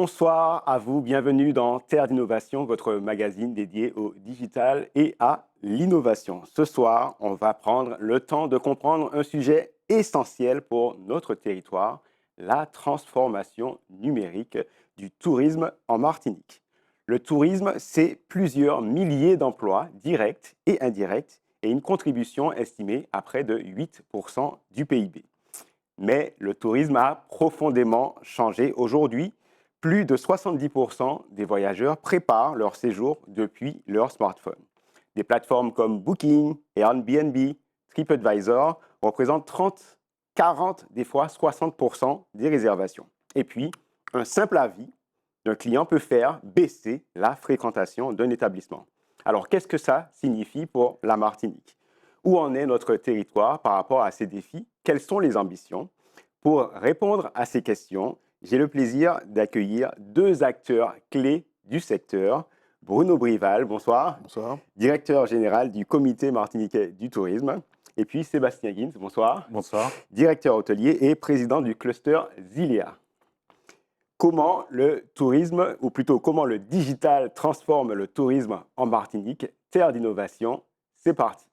Bonsoir à vous, bienvenue dans Terre d'innovation, votre magazine dédié au digital et à l'innovation. Ce soir, on va prendre le temps de comprendre un sujet essentiel pour notre territoire, la transformation numérique du tourisme en Martinique. Le tourisme, c'est plusieurs milliers d'emplois directs et indirects et une contribution estimée à près de 8% du PIB. Mais le tourisme a profondément changé aujourd'hui. Plus de 70% des voyageurs préparent leur séjour depuis leur smartphone. Des plateformes comme Booking, Airbnb, TripAdvisor représentent 30, 40, des fois 60% des réservations. Et puis, un simple avis d'un client peut faire baisser la fréquentation d'un établissement. Alors, qu'est-ce que ça signifie pour la Martinique? Où en est notre territoire par rapport à ces défis? Quelles sont les ambitions? Pour répondre à ces questions, j'ai le plaisir d'accueillir deux acteurs clés du secteur. Bruno Brival, bonsoir, Bonsoir. directeur général du Comité martiniquais du tourisme. Et puis Sébastien Gins, bonsoir, Bonsoir. directeur hôtelier et président du cluster Zilia. Comment le tourisme, ou plutôt comment le digital transforme le tourisme en Martinique? Terre d'innovation, c'est parti.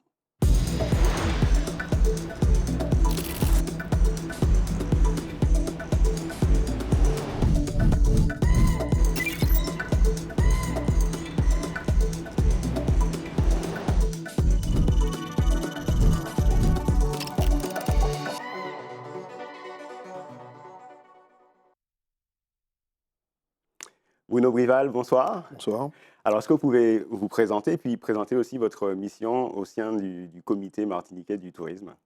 Bruno Brival, bonsoir. Bonsoir. Alors, est-ce que vous pouvez vous présenter, puis présenter aussi votre mission au sein du Comité martiniquais du tourisme?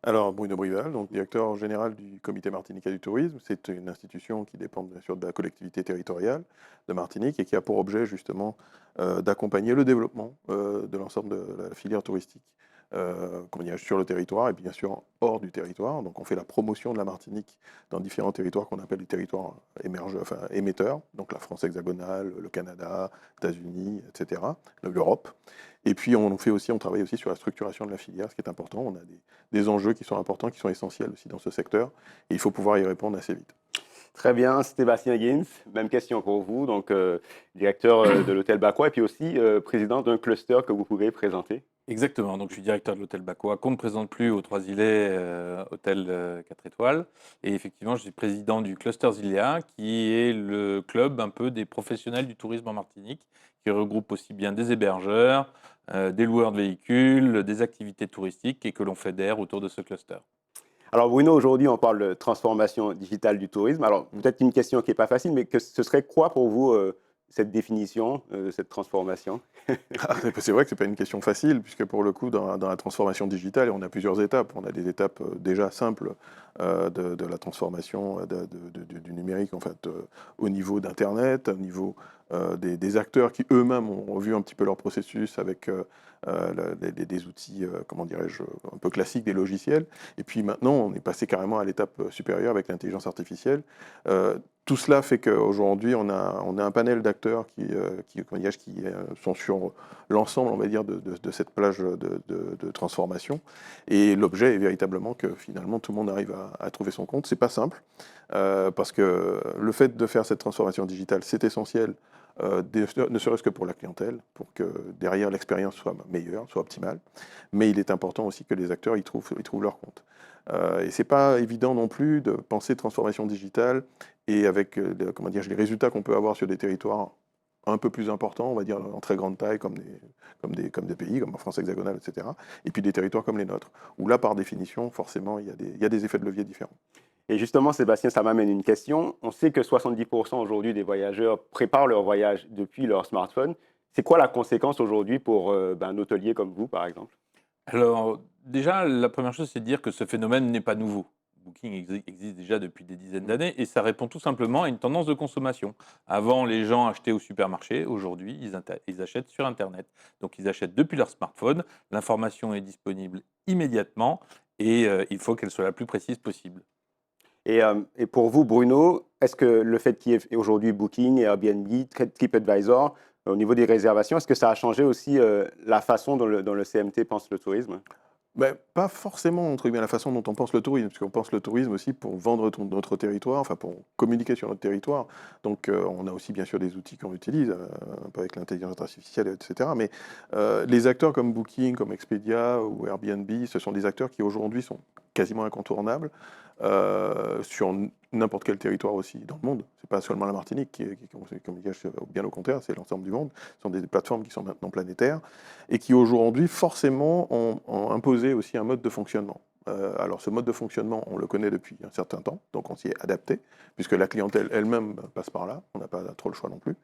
Alors, Bruno Brival, donc directeur général du Comité martiniquais du tourisme. C'est une institution qui dépend bien sûr de la collectivité territoriale de Martinique et qui a pour objet justement d'accompagner le développement de l'ensemble de la filière touristique comment dirais-je, sur le territoire et bien sûr hors du territoire. Donc on fait la promotion de la Martinique dans différents territoires qu'on appelle les territoires émetteurs, donc la France hexagonale, le Canada, États-Unis, etc., l'Europe. Et puis on travaille aussi sur la structuration de la filière, ce qui est important. On a des enjeux qui sont importants, qui sont essentiels aussi dans ce secteur, et il faut pouvoir y répondre assez vite. Très bien, Sébastien Gins, même question pour vous, donc directeur de l'hôtel Bacois et puis aussi président d'un cluster que vous pouvez présenter. Exactement, donc je suis directeur de l'hôtel Bacois, qu'on ne présente plus aux Trois-Îlets, hôtel 4 étoiles. Et effectivement, je suis président du Cluster Zilia, qui est le club un peu des professionnels du tourisme en Martinique, qui regroupe aussi bien des hébergeurs, des loueurs de véhicules, des activités touristiques et que l'on fédère autour de ce cluster. Alors Bruno, aujourd'hui on parle de transformation digitale du tourisme. Alors peut-être une question qui n'est pas facile, mais que ce serait quoi pour vous cette définition de cette transformation? C'est vrai que ce n'est pas une question facile, puisque pour le coup, dans la transformation digitale, on a plusieurs étapes. On a des étapes déjà simples de la transformation du numérique en fait, au niveau d'Internet, au niveau des acteurs qui eux-mêmes ont revu un petit peu leur processus avec des outils, comment dirais-je, un peu classiques, des logiciels. Et puis maintenant, on est passé carrément à l'étape supérieure avec l'intelligence artificielle. Tout cela fait qu'aujourd'hui, on a un panel d'acteurs qui sont sur l'ensemble, on va dire, de cette plage de transformation. Et l'objet est véritablement que finalement, tout le monde arrive à trouver son compte. C'est pas simple, parce que le fait de faire cette transformation digitale, c'est essentiel, ne serait-ce que pour la clientèle, pour que derrière l'expérience soit meilleure, soit optimale. Mais il est important aussi que les acteurs y trouvent leur compte. Et c'est pas évident non plus de penser transformation digitale et avec les résultats qu'on peut avoir sur des territoires un peu plus importants, on va dire en très grande taille, comme des pays, comme en France hexagonale, etc. Et puis des territoires comme les nôtres, où là, par définition, forcément, il y a des effets de levier différents. Et justement, Sébastien, ça m'amène une question. On sait que 70% aujourd'hui des voyageurs préparent leur voyage depuis leur smartphone. C'est quoi la conséquence aujourd'hui pour un hôtelier comme vous, par exemple? Alors, déjà, la première chose, c'est de dire que ce phénomène n'est pas nouveau. Booking existe déjà depuis des dizaines d'années et ça répond tout simplement à une tendance de consommation. Avant, les gens achetaient au supermarché. Aujourd'hui, ils achètent sur Internet. Donc, ils achètent depuis leur smartphone. L'information est disponible immédiatement et il faut qu'elle soit la plus précise possible. Et pour vous, Bruno, est-ce que le fait qu'il y ait aujourd'hui Booking, Airbnb, TripAdvisor, au niveau des réservations, est-ce que ça a changé aussi la façon dont le CMT pense le tourisme? Pas forcément, entre guillemets, la façon dont on pense le tourisme, parce qu'on pense le tourisme aussi pour vendre notre territoire, enfin pour communiquer sur notre territoire. Donc on a aussi bien sûr des outils qu'on utilise, un peu avec l'intelligence artificielle, etc. Mais les acteurs comme Booking, comme Expedia ou Airbnb, ce sont des acteurs qui aujourd'hui sont quasiment incontournables sur n'importe quel territoire aussi dans le monde. C'est pas seulement la Martinique comme bien au contraire, c'est l'ensemble du monde. Ce sont des plateformes qui sont maintenant planétaires et qui aujourd'hui forcément ont imposé aussi un mode de fonctionnement. Alors ce mode de fonctionnement, on le connaît depuis un certain temps, donc on s'y est adapté, puisque la clientèle elle-même passe par là, on n'a pas trop le choix non plus.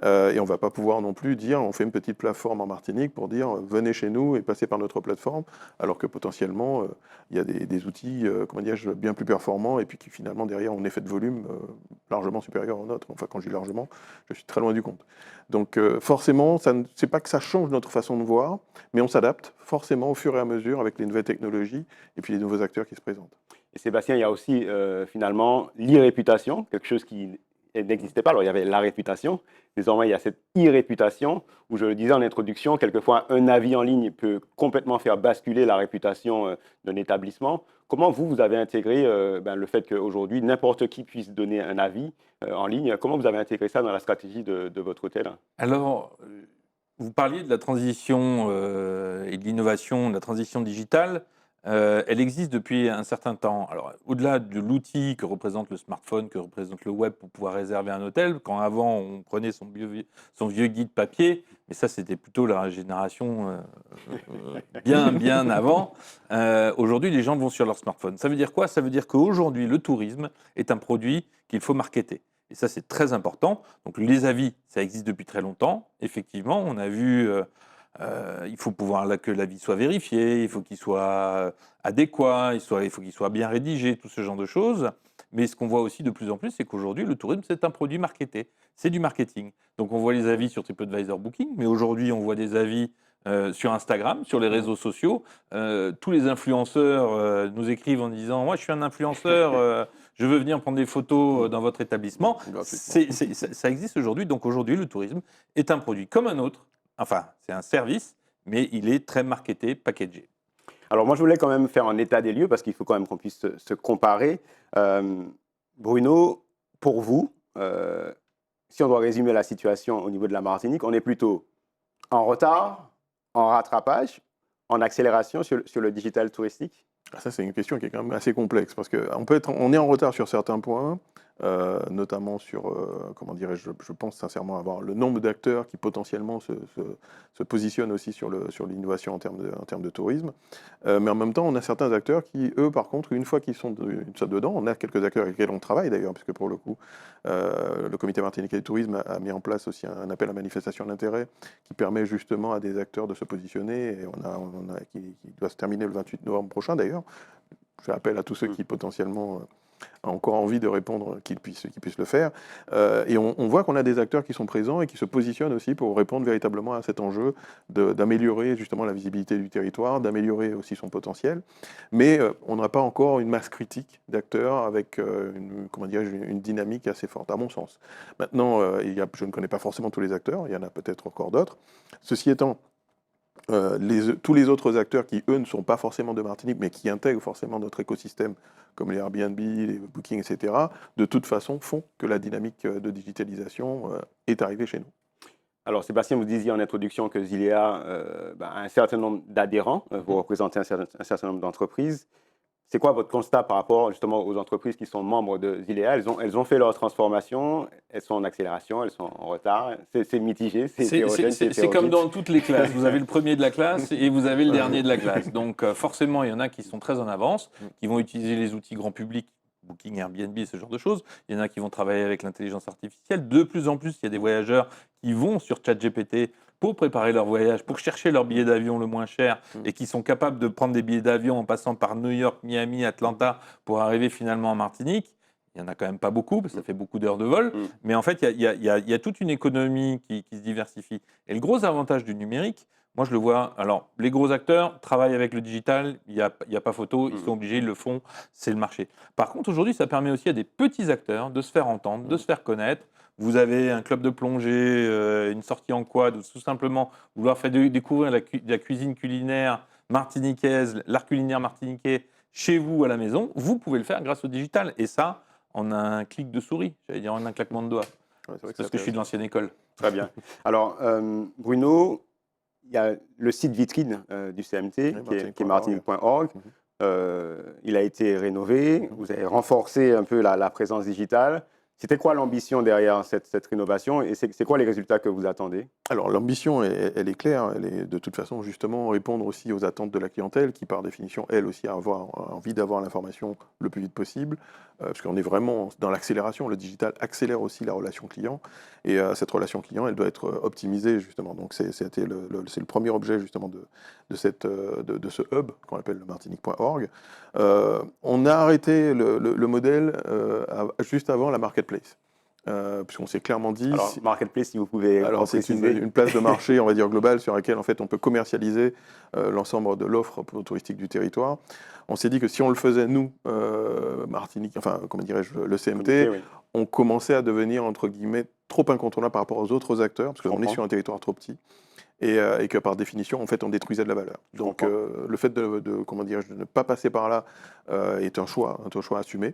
Et on ne va pas pouvoir non plus dire, on fait une petite plateforme en Martinique pour dire, venez chez nous et passez par notre plateforme, alors que potentiellement, il y a des outils, comment dirais-je, bien plus performants, et puis qui finalement derrière ont un effet de volume largement supérieur au nôtre. Enfin quand je dis largement, je suis très loin du compte. Donc forcément, c'est pas que ça change notre façon de voir, mais on s'adapte forcément au fur et à mesure avec les nouvelles technologies et puis les nouveaux acteurs qui se présentent. Et Sébastien, il y a aussi finalement l'e-réputation, quelque chose qui n'existait pas. Alors, il y avait la réputation. Désormais, il y a cette e-réputation où, je le disais en introduction, quelquefois, un avis en ligne peut complètement faire basculer la réputation d'un établissement. Comment vous avez intégré le fait qu'aujourd'hui, n'importe qui puisse donner un avis en ligne? Comment vous avez intégré ça dans la stratégie de votre hôtel? Alors, vous parliez de la transition et de l'innovation, de la transition digitale. Elle existe depuis un certain temps. Alors, au-delà de l'outil que représente le smartphone, que représente le web pour pouvoir réserver un hôtel, quand avant on prenait son vieux guide papier, mais ça c'était plutôt la génération bien avant, aujourd'hui les gens vont sur leur smartphone. Ça veut dire quoi? Ça veut dire qu'aujourd'hui le tourisme est un produit qu'il faut marketer. Et ça, c'est très important. Donc, les avis, ça existe depuis très longtemps. Effectivement, on a vu, il faut que l'avis soit vérifié, il faut qu'il soit adéquat, il faut qu'il soit bien rédigé, tout ce genre de choses. Mais ce qu'on voit aussi de plus en plus, c'est qu'aujourd'hui, le tourisme, c'est un produit marketé. C'est du marketing. Donc, on voit les avis sur TripAdvisor Booking, mais aujourd'hui, on voit des avis sur Instagram, sur les réseaux sociaux. Tous les influenceurs nous écrivent en disant « Moi, je suis un influenceur, je veux venir prendre des photos dans votre établissement ». Ça existe aujourd'hui. Donc aujourd'hui, le tourisme est un produit comme un autre. Enfin, c'est un service, mais il est très marketé, packagé. Alors, moi, je voulais quand même faire un état des lieux parce qu'il faut quand même qu'on puisse se comparer. Bruno, pour vous, si on doit résumer la situation au niveau de la Martinique, on est plutôt en retard, en rattrapage, en accélération sur le digital touristique? Ça, c'est une question qui est quand même assez complexe parce qu'on est en retard sur certains points, notamment sur, comment dirais-je, je pense sincèrement avoir le nombre d'acteurs qui potentiellement se positionnent aussi sur l'innovation en termes de tourisme. Mais en même temps, on a certains acteurs qui, eux, par contre, une fois qu'ils sont dedans, on a quelques acteurs avec lesquels on travaille d'ailleurs, puisque pour le coup, le comité martiniquais du tourisme a mis en place aussi un appel à manifestation d'intérêt qui permet justement à des acteurs de se positionner, et qui doit se terminer le 28 novembre prochain d'ailleurs. Je fais appel à tous ceux qui potentiellement ont encore envie de répondre, qu'ils puissent le faire. Et on voit qu'on a des acteurs qui sont présents et qui se positionnent aussi pour répondre véritablement à cet enjeu d'améliorer justement la visibilité du territoire, d'améliorer aussi son potentiel. Mais on n'a pas encore une masse critique d'acteurs avec une dynamique assez forte, à mon sens. Maintenant, je ne connais pas forcément tous les acteurs, il y en a peut-être encore d'autres. Ceci étant, tous les autres acteurs qui, eux, ne sont pas forcément de Martinique, mais qui intègrent forcément notre écosystème, comme les Airbnb, les Booking, etc., de toute façon, font que la dynamique de digitalisation est arrivée chez nous. Alors, Sébastien, vous disiez en introduction que Zilea a un certain nombre d'adhérents. Vous représentez un certain nombre d'entreprises. C'est quoi votre constat par rapport justement aux entreprises qui sont membres de Zilea? Elles ont fait leur transformation, elles sont en accélération, elles sont en retard. C'est mitigé, c'est hétérogène, C'est comme dans toutes les classes. Vous avez le premier de la classe et vous avez le dernier de la classe. Donc forcément, il y en a qui sont très en avance, qui vont utiliser les outils grand public, Booking, Airbnb, ce genre de choses. Il y en a qui vont travailler avec l'intelligence artificielle. De plus en plus, il y a des voyageurs qui vont sur ChatGPT pour préparer leur voyage, pour chercher leur billet d'avion le moins cher et qui sont capables de prendre des billets d'avion en passant par New York, Miami, Atlanta pour arriver finalement en Martinique. Il n'y en a quand même pas beaucoup, parce que ça fait beaucoup d'heures de vol. Mais en fait, il y a toute une économie qui se diversifie. Et le gros avantage du numérique, moi je le vois, alors les gros acteurs travaillent avec le digital, il n'y a pas photo, ils sont obligés, ils le font, c'est le marché. Par contre, aujourd'hui, ça permet aussi à des petits acteurs de se faire entendre, de se faire connaître. Vous avez un club de plongée, une sortie en quad, ou tout simplement vouloir faire découvrir la cuisine culinaire martiniquaise, l'art culinaire martiniquais chez vous à la maison, vous pouvez le faire grâce au digital. Et ça, en un clic de souris, j'allais dire en un claquement de doigts. Ouais, c'est vrai C'est que parce que je suis de l'ancienne école. Très bien. Alors, Bruno, il y a le site vitrine du CMT, Oui, qui est martinique.org. martinique.org. Il a été rénové, vous avez renforcé un peu la présence digitale. C'était quoi l'ambition derrière cette rénovation et c'est quoi les résultats que vous attendez? Alors l'ambition, elle est claire, elle est de toute façon justement répondre aussi aux attentes de la clientèle qui par définition, elle aussi, a envie d'avoir l'information le plus vite possible, parce qu'on est vraiment dans l'accélération, le digital accélère aussi la relation client, et cette relation client, elle doit être optimisée justement. Donc c'est le premier objet justement de ce hub qu'on appelle le martinique.org. On a arrêté le modèle juste avant la marketplace. Puisqu'on s'est clairement dit, Alors, Marketplace, si vous pouvez alors c'est préciser. une place de marché, on va dire globale, sur laquelle en fait on peut commercialiser l'ensemble de l'offre touristique du territoire. On s'est dit que si on le faisait nous, Martinique, enfin comment dirais-je, le CMT, Oui, on commençait à devenir entre guillemets trop incontournable par rapport aux autres acteurs, parce qu'on est sur un territoire trop petit. Et que par définition, en fait, on détruisait de la valeur. Donc, le fait comment dirais-je, de ne pas passer par là est un choix assumé.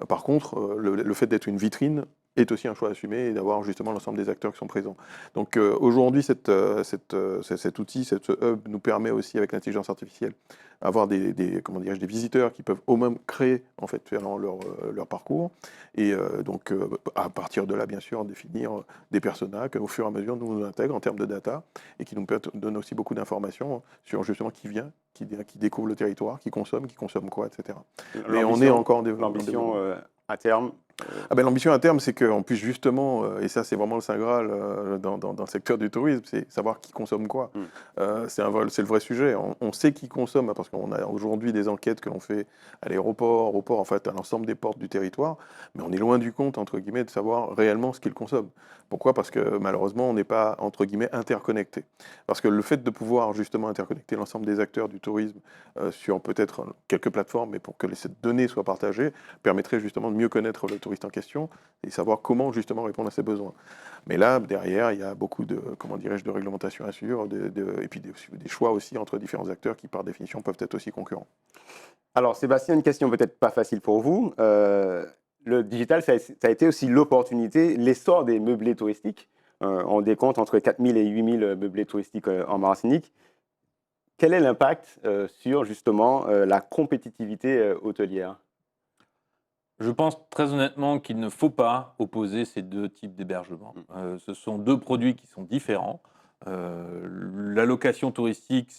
Par contre, le fait d'être une vitrine est aussi un choix assumé et d'avoir justement l'ensemble des acteurs qui sont présents. Donc, aujourd'hui, cet outil, ce hub nous permet aussi, avec l'intelligence artificielle, d'avoir comment dirais-je, des visiteurs qui peuvent eux-mêmes créer, en fait, faire leur parcours. Et donc, à partir de là, bien sûr, définir des personas qu'au fur et à mesure, nous intègrons en termes de data et qui nous donne aussi beaucoup d'informations sur justement qui vient, qui découvre le territoire, qui consomme quoi, etc. Mais on est encore en développement. L'ambition à terme. Ah ben, l'ambition à terme, c'est qu'on puisse justement, et ça c'est vraiment le Saint Graal dans le secteur du tourisme, c'est savoir qui consomme quoi. C'est le vrai sujet. On sait qui consomme parce qu'on a aujourd'hui des enquêtes que l'on fait à l'aéroport, au port, en fait à l'ensemble des portes du territoire, mais on est loin du compte, entre guillemets, de savoir réellement ce qu'ils consomment. Pourquoi? Parce que malheureusement, on n'est pas, entre guillemets, interconnecté. Parce que le fait de pouvoir justement interconnecter l'ensemble des acteurs du tourisme sur peut-être quelques plateformes, mais pour que cette donnée soit partagée, permettrait justement de mieux connaître le touriste en question et savoir comment justement répondre à ses besoins. Mais là, derrière, il y a beaucoup de, comment dirais-je, de réglementation à suivre, et puis des choix aussi entre différents acteurs qui, par définition, peuvent être aussi concurrents. Alors, Sébastien, une question peut-être pas facile pour vous. Le digital, ça a été aussi l'opportunité, l'essor des meublés touristiques. On décompte entre 4 000 et 8 000 meublés touristiques en Martinique. Quel est l'impact sur justement la compétitivité hôtelière? Je pense très honnêtement qu'il ne faut pas opposer ces deux types d'hébergement. Ce sont deux produits qui sont différents. La location touristique,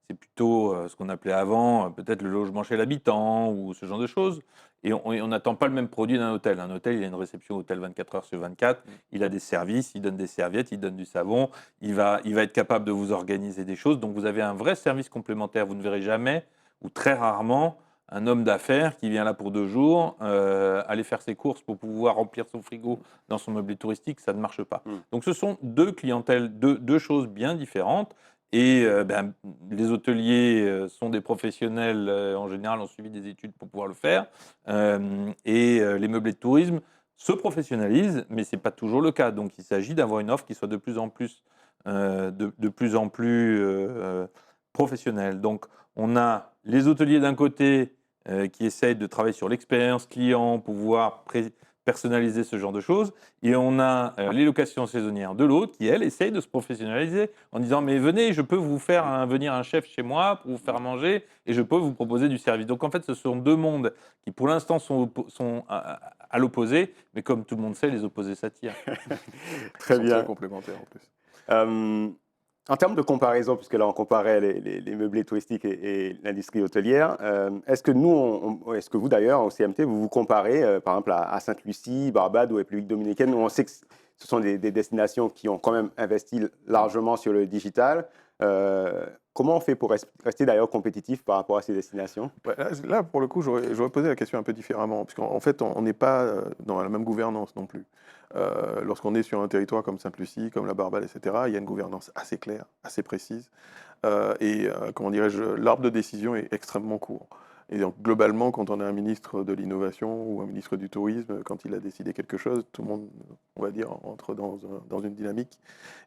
c'est plutôt ce qu'on appelait avant peut-être le logement chez l'habitant ou ce genre de choses. Et on n'attend pas le même produit d'un hôtel. Un hôtel, il a une réception hôtel 24 heures sur 24. Il a des services, il donne des serviettes, il donne du savon. Il va être capable de vous organiser des choses. Donc vous avez un vrai service complémentaire. Vous ne verrez jamais ou très rarement un homme d'affaires qui vient là pour 2 jours, aller faire ses courses pour pouvoir remplir son frigo dans son meublé touristique, ça ne marche pas. Donc ce sont deux clientèles, deux choses bien différentes. Et les hôteliers sont des professionnels, en général, ont suivi des études pour pouvoir le faire. Les meublés de tourisme se professionnalisent, mais ce n'est pas toujours le cas. Donc il s'agit d'avoir une offre qui soit de plus en plus, professionnelle. Donc on a les hôteliers d'un côté qui essayent de travailler sur l'expérience client, pouvoir personnaliser ce genre de choses. Et on a les locations saisonnières de l'autre qui, elles, essayent de se professionnaliser en disant « mais venez, je peux vous faire venir un chef chez moi pour vous faire manger et je peux vous proposer du service ». Donc en fait, ce sont deux mondes qui, pour l'instant, sont à l'opposé, mais comme tout le monde sait, les opposés s'attirent. Très Ils sont bien. très complémentaires en plus. En termes de comparaison, puisque là on comparait les meublés touristiques et l'industrie hôtelière, est-ce que est-ce que vous d'ailleurs au CMT, vous vous comparez par exemple à Sainte-Lucie, Barbade ou République dominicaine, où on sait que ce sont des destinations qui ont quand même investi largement sur le digital. Comment on fait pour rester d'ailleurs compétitif par rapport à ces destinations? Là, pour le coup, j'aurais posé la question un peu différemment, puisqu'en fait, on n'est pas dans la même gouvernance non plus. Lorsqu'on est sur un territoire comme Sainte-Lucie, comme la Barbade, etc., il y a une gouvernance assez claire, assez précise, comment dirais-je, l'arbre de décision est extrêmement court. Et donc, globalement, quand on a un ministre de l'innovation ou un ministre du tourisme, quand il a décidé quelque chose, tout le monde, on va dire, entre dans une dynamique.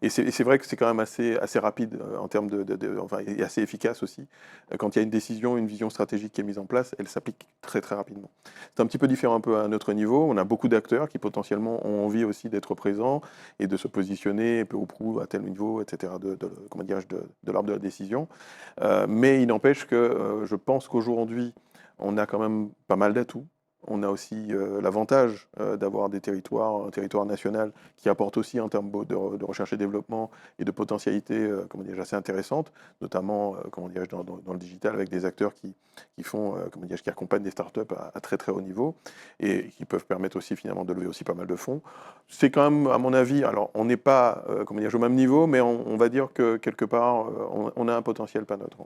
Et c'est vrai que c'est quand même assez rapide en termes enfin, et assez efficace aussi. Quand il y a une décision, une vision stratégique qui est mise en place, elle s'applique très très rapidement. C'est un petit peu différent un peu à notre niveau. On a beaucoup d'acteurs qui potentiellement ont envie aussi d'être présents et de se positionner peu ou prou à tel niveau, etc., comment dirais-je, de l'arbre de la décision. Mais il n'empêche que je pense qu'aujourd'hui, on a quand même pas mal d'atouts. On a aussi l'avantage d'avoir un territoire national qui apporte aussi en termes de recherche et développement et de potentialités comment dirais-je, assez intéressantes, notamment comment dirais-je, dans le digital avec des acteurs qui font, comment dirais-je, qui accompagnent des startups à très très haut niveau et qui peuvent permettre aussi finalement de lever aussi pas mal de fonds. C'est quand même, à mon avis, alors on n'est pas comment dirais-je, au même niveau, mais on va dire que quelque part, on a un potentiel pas neutre.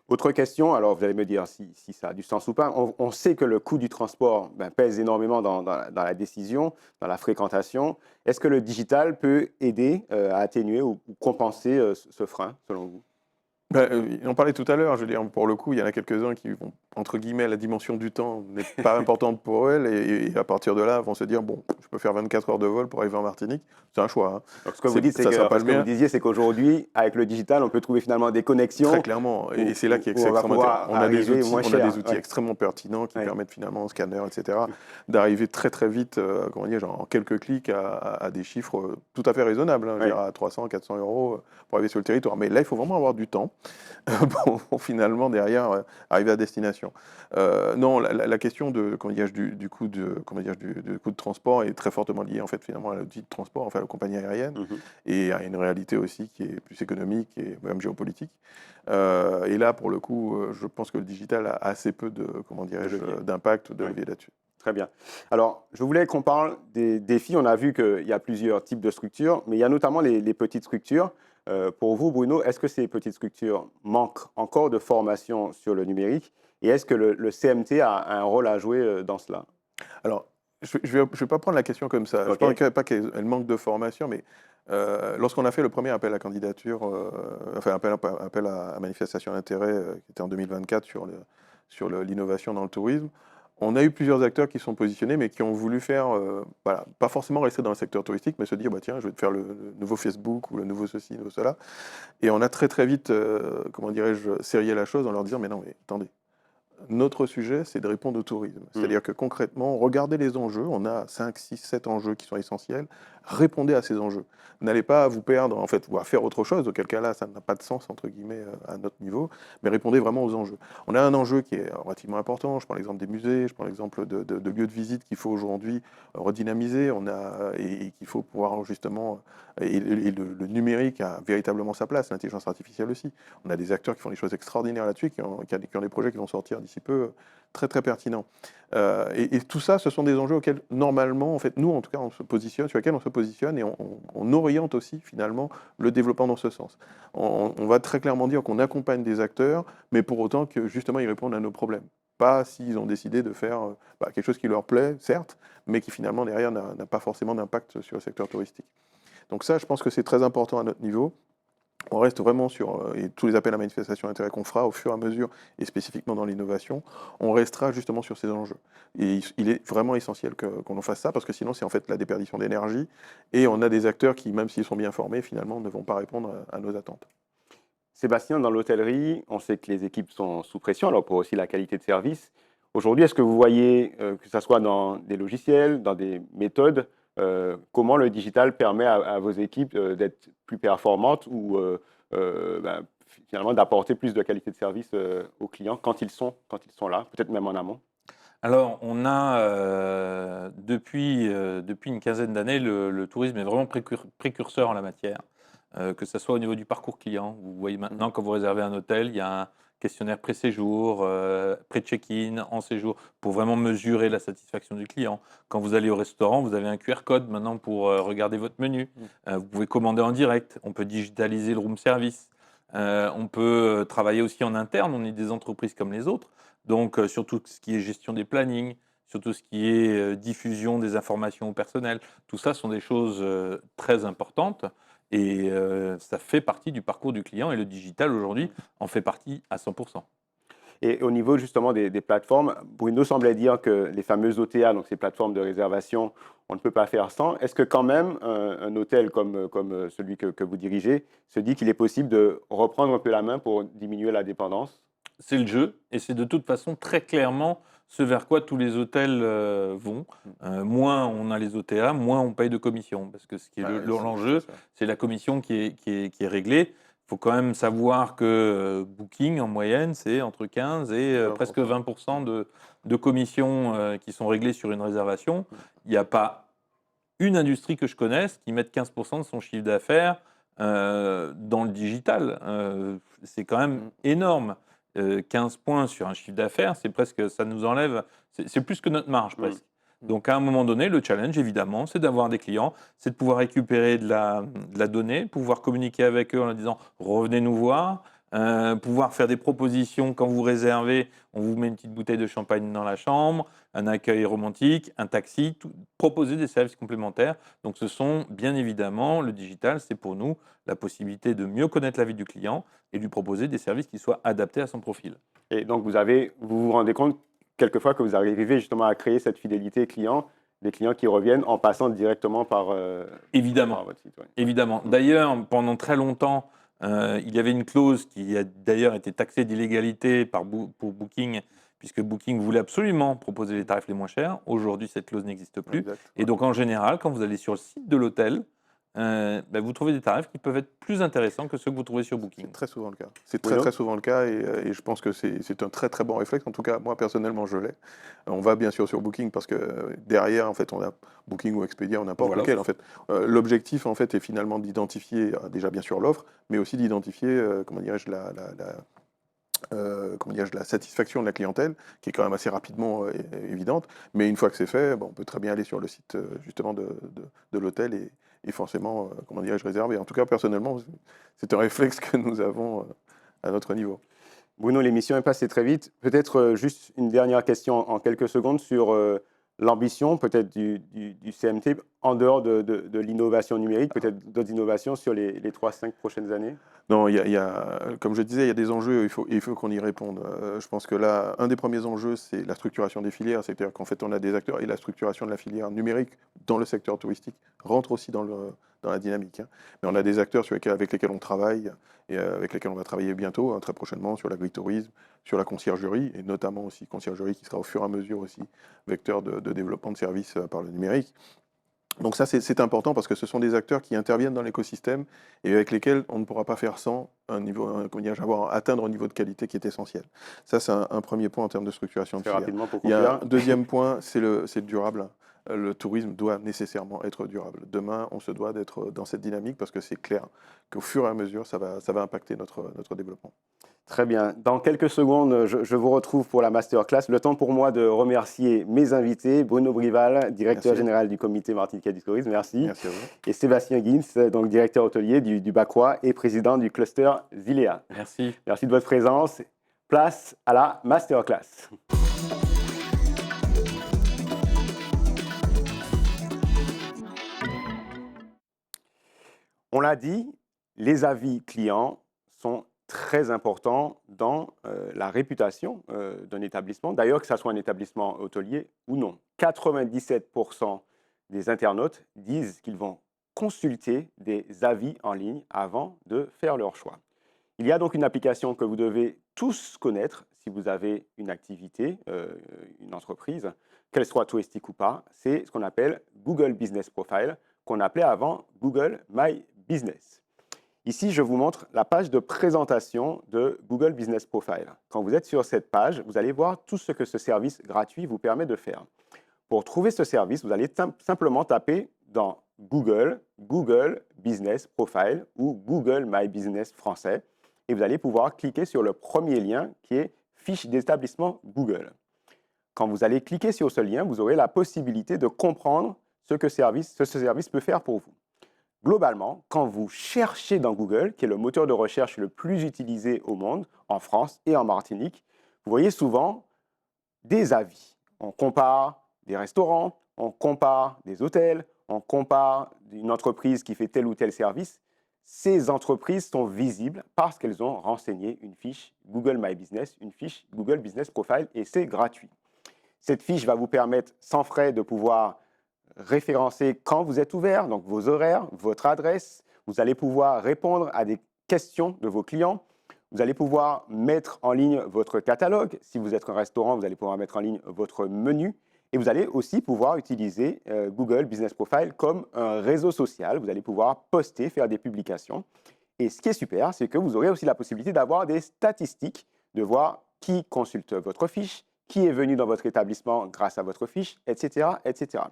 Autre question, alors vous allez me dire si ça a du sens ou pas. On sait que le coût du transport pèse énormément dans la décision, dans la fréquentation. Est-ce que le digital peut aider à atténuer ou compenser ce frein, selon vous? On parlait tout à l'heure, je veux dire, pour le coup, il y en a quelques-uns qui vont, entre guillemets, la dimension du temps n'est pas importante pour elles, et à partir de là, vont se dire, bon, je peux faire 24 heures de vol pour arriver en Martinique, c'est un choix. Hein. Donc, ce que vous dites, ça sera pas le ce que vous mien. disiez, c'est qu'aujourd'hui, avec le digital, on peut trouver finalement des connexions. Très clairement, et c'est là qui est où on va extrêmement pouvoir intéressant. On a des arriver outils, moins on a cher. des outils Ouais. extrêmement pertinents qui Ouais. permettent finalement, au scanner, etc., d'arriver très très vite, comment dire, genre en quelques clics à des chiffres tout à fait raisonnables, hein, je veux dire, à 300, 400 euros pour arriver sur le territoire. Mais là, il faut vraiment avoir du temps pour finalement derrière arriver à destination. Non, la question comment dirais-je, du coût du coût de transport est très fortement liée en fait finalement à l'outil de transport, enfin à la compagnie aérienne, Mhm. et à une réalité aussi qui est plus économique et même géopolitique. Et là, pour le coup, je pense que le digital a assez peu d'impact, de levier là-dessus. Très bien. Alors, je voulais qu'on parle des défis. On a vu qu'il y a plusieurs types de structures, mais il y a notamment les petites structures. Pour vous, Bruno, est-ce que ces petites structures manquent encore de formation sur le numérique? Et est-ce que le CMT a un rôle à jouer dans cela? Alors, je ne vais pas prendre la question comme ça. Ok. Je ne pense pas qu'elle manque de formation, mais lorsqu'on a fait le premier appel à candidature, enfin appel à manifestation d'intérêt, qui était en 2024 sur l'innovation dans le tourisme, on a eu plusieurs acteurs qui sont positionnés, mais qui ont voulu faire, voilà, pas forcément rester dans le secteur touristique, mais se dire, bah, tiens, je vais te faire le nouveau Facebook ou le nouveau ceci, le nouveau cela. Et on a très très vite, comment dirais-je, serré la chose en leur disant, mais non, mais attendez. Notre sujet, c'est de répondre au tourisme. C'est-à-dire que concrètement, regardez les enjeux. On a 5, 6, 7 enjeux qui sont essentiels. Répondez à ces enjeux. N'allez pas vous perdre, en fait, ou à faire autre chose, auquel cas là, ça n'a pas de sens, entre guillemets, à notre niveau, mais répondez vraiment aux enjeux. On a un enjeu qui est relativement important. Je prends l'exemple des musées, je prends l'exemple de lieux de visite qu'il faut aujourd'hui redynamiser. Et qu'il faut pouvoir justement. Et le numérique a véritablement sa place, l'intelligence artificielle aussi. On a des acteurs qui font des choses extraordinaires là-dessus, qui ont des projets qui vont sortir d'ici peu, très très pertinents. Et tout ça, ce sont des enjeux auxquels normalement, en fait, nous en tout cas, on se positionne, sur lesquels on se positionne, et on oriente aussi finalement le développement dans ce sens. On va très clairement dire qu'on accompagne des acteurs, mais pour autant que justement ils répondent à nos problèmes. Pas s'ils ont décidé de faire quelque chose qui leur plaît, certes, mais qui finalement derrière n'a pas forcément d'impact sur le secteur touristique. Donc ça, je pense que c'est très important à notre niveau. On reste vraiment sur, et tous les appels à manifestation d'intérêt qu'on fera au fur et à mesure, et spécifiquement dans l'innovation, on restera justement sur ces enjeux. Et il est vraiment essentiel qu'on en fasse ça, parce que sinon c'est en fait la déperdition d'énergie, et on a des acteurs qui, même s'ils sont bien formés, finalement ne vont pas répondre à nos attentes. Sébastien, dans l'hôtellerie, on sait que les équipes sont sous pression, alors pour aussi la qualité de service. Aujourd'hui, est-ce que vous voyez, que ce soit dans des logiciels, dans des méthodes, comment le digital permet à vos équipes d'être plus performantes ou finalement d'apporter plus de qualité de service aux clients quand ils sont là, peut-être même en amont? Alors, on a depuis une quinzaine d'années, le tourisme est vraiment précurseur en la matière, que ce soit au niveau du parcours client. Vous voyez maintenant, quand vous réservez un hôtel, il y a un questionnaire pré-séjour, pré-check-in, en séjour, pour vraiment mesurer la satisfaction du client. Quand vous allez au restaurant, vous avez un QR code maintenant pour regarder votre menu. Vous pouvez commander en direct, on peut digitaliser le room service. On peut travailler aussi en interne, on est des entreprises comme les autres. Donc, sur tout ce qui est gestion des plannings, sur tout ce qui est diffusion des informations au personnel, tout ça sont des choses très importantes, et ça fait partie du parcours du client, et le digital aujourd'hui en fait partie à 100%. Et au niveau justement des plateformes, Bruno semblait dire que les fameuses OTA, donc ces plateformes de réservation, on ne peut pas faire sans. Est-ce que quand même un hôtel comme celui que vous dirigez se dit qu'il est possible de reprendre un peu la main pour diminuer la dépendance? C'est le jeu et c'est de toute façon très clairement ce vers quoi tous les hôtels vont. Moins on a les OTA, moins on paye de commission. Parce que ce qui est Ouais, l'enjeu, c'est ça. c'est la commission qui est réglée. Il faut quand même savoir que Booking, en moyenne, c'est entre 15 et presque 20% de commissions qui sont réglées sur une réservation. Il n'y a pas une industrie que je connaisse qui mette 15% de son chiffre d'affaires dans le digital. C'est quand même énorme. 15 points sur un chiffre d'affaires, c'est presque, ça nous enlève, c'est plus que notre marge presque. Donc à un moment donné, le challenge évidemment, c'est d'avoir des clients, c'est de pouvoir récupérer de la donnée, pouvoir communiquer avec eux en leur disant revenez nous voir, pouvoir faire des propositions quand vous réservez, on vous met une petite bouteille de champagne dans la chambre, un accueil romantique, un taxi, proposer des services complémentaires. Donc ce sont bien évidemment, le digital, c'est pour nous la possibilité de mieux connaître la vie du client et lui proposer des services qui soient adaptés à son profil. Et donc vous vous rendez compte quelquefois que vous arrivez justement à créer cette fidélité client, des clients qui reviennent en passant directement par Évidemment. votre site. Ouais. Évidemment. D'ailleurs, pendant très longtemps, il y avait une clause qui a d'ailleurs été taxée d'illégalité pour Booking, puisque Booking voulait absolument proposer les tarifs les moins chers. Aujourd'hui, cette clause n'existe plus. Exact. Et donc, en général, quand vous allez sur le site de l'hôtel, vous trouvez des tarifs qui peuvent être plus intéressants que ceux que vous trouvez sur Booking. C'est très souvent le cas. C'est très souvent le cas et je pense que c'est un très très bon réflexe. En tout cas, moi personnellement, je l'ai. On va bien sûr sur Booking parce que derrière, en fait, on a Booking ou Expedia, on n'importe Voilà. lequel. En fait, l'objectif, en fait, est finalement d'identifier déjà bien sûr l'offre, mais aussi d'identifier, comment dirais-je, la satisfaction de la clientèle, qui est quand même assez rapidement évidente. Mais une fois que c'est fait, on peut très bien aller sur le site justement de l'hôtel et forcément, comment dirais-je, réserver. En tout cas, personnellement, c'est un réflexe que nous avons à notre niveau. Bruno, l'émission est passée très vite. Peut-être juste une dernière question en quelques secondes sur l'ambition peut-être du CMT en dehors de l'innovation numérique, peut-être d'autres innovations sur les 3-5 prochaines années? Non, comme je disais, il y a des enjeux, il faut qu'on y réponde. Je pense que là, un des premiers enjeux, c'est la structuration des filières, c'est-à-dire qu'en fait, on a des acteurs et la structuration de la filière numérique dans le secteur touristique rentre aussi dans la dynamique. Mais on a des acteurs avec lesquels on travaille et avec lesquels on va travailler bientôt, très prochainement, sur l'agritourisme, sur la conciergerie, et notamment aussi conciergerie qui sera au fur et à mesure aussi vecteur de développement de services par le numérique. Donc ça, c'est important parce que ce sont des acteurs qui interviennent dans l'écosystème et avec lesquels on ne pourra pas faire sans atteindre un niveau de qualité qui est essentiel. Ça, c'est un premier point en termes de structuration de Très filière. rapidement pour Il y a conclure. un deuxième point, c'est le durable. Le tourisme doit nécessairement être durable. Demain, on se doit d'être dans cette dynamique parce que c'est clair qu'au fur et à mesure, ça va impacter notre développement. Très bien. Dans quelques secondes, je vous retrouve pour la masterclass. Le temps pour moi de remercier mes invités, Bruno Brival, directeur Merci. général du comité Martiniquais du tourisme, merci. Merci à vous. Et Sébastien Guins, donc directeur hôtelier du Bacrois et président du cluster Zilea. Merci. Merci de votre présence. Place à la masterclass. On l'a dit, les avis clients sont très importants dans la réputation d'un établissement, d'ailleurs que ce soit un établissement hôtelier ou non. 97% des internautes disent qu'ils vont consulter des avis en ligne avant de faire leur choix. Il y a donc une application que vous devez tous connaître si vous avez une activité, une entreprise, qu'elle soit touristique ou pas. C'est ce qu'on appelle Google Business Profile, qu'on appelait avant Google My Business. Ici, je vous montre la page de présentation de Google Business Profile. Quand vous êtes sur cette page, vous allez voir tout ce que ce service gratuit vous permet de faire. Pour trouver ce service, vous allez simplement taper dans Google Business Profile ou Google My Business français et vous allez pouvoir cliquer sur le premier lien qui est fiche d'établissement Google. Quand vous allez cliquer sur ce lien, vous aurez la possibilité de comprendre ce que ce service peut faire pour vous. Globalement, quand vous cherchez dans Google, qui est le moteur de recherche le plus utilisé au monde, en France et en Martinique, vous voyez souvent des avis. On compare des restaurants, on compare des hôtels, on compare une entreprise qui fait tel ou tel service. ces entreprises sont visibles parce qu'elles ont renseigné une fiche Google My Business, une fiche Google Business Profile, et c'est gratuit. Cette fiche va vous permettre sans frais de pouvoir référencer quand vous êtes ouvert, donc vos horaires, votre adresse. Vous allez pouvoir répondre à des questions de vos clients. Vous allez pouvoir mettre en ligne votre catalogue. Si vous êtes un restaurant, vous allez pouvoir mettre en ligne votre menu. Et vous allez aussi pouvoir utiliser Google Business Profile comme un réseau social. Vous allez pouvoir poster, faire des publications. Et ce qui est super, c'est que vous aurez aussi la possibilité d'avoir des statistiques, de voir qui consulte votre fiche, qui est venu dans votre établissement grâce à votre fiche, etc., etc.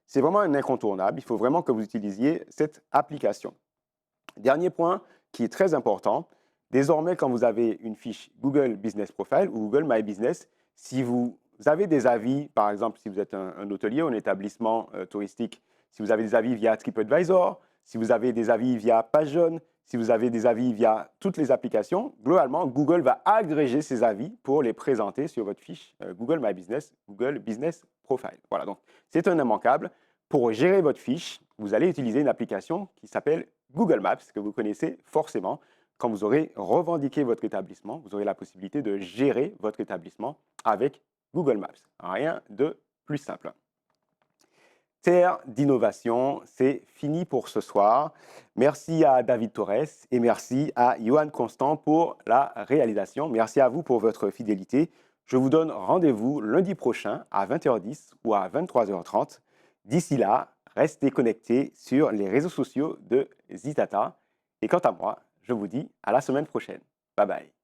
C'est vraiment un incontournable. Il faut vraiment que vous utilisiez cette application. Dernier point qui est très important. Désormais, quand vous avez une fiche Google Business Profile ou Google My Business, si vous avez des avis, par exemple, si vous êtes un hôtelier ou un établissement touristique, si vous avez des avis via TripAdvisor, si vous avez des avis via PageJaunes, si vous avez des avis via toutes les applications, globalement, Google va agréger ces avis pour les présenter sur votre fiche Google My Business, Google Business Profile. Voilà, donc c'est un immanquable. Pour gérer votre fiche, vous allez utiliser une application qui s'appelle Google Maps, que vous connaissez forcément. Quand vous aurez revendiqué votre établissement, vous aurez la possibilité de gérer votre établissement avec Google Maps. Rien de plus simple. Terre d'innovation, c'est fini pour ce soir. Merci à David Torres et merci à Johan Constant pour la réalisation. Merci à vous pour votre fidélité. Je vous donne rendez-vous lundi prochain à 20h10 ou à 23h30. D'ici là, restez connectés sur les réseaux sociaux de Zitata. Et quant à moi, je vous dis à la semaine prochaine. Bye bye.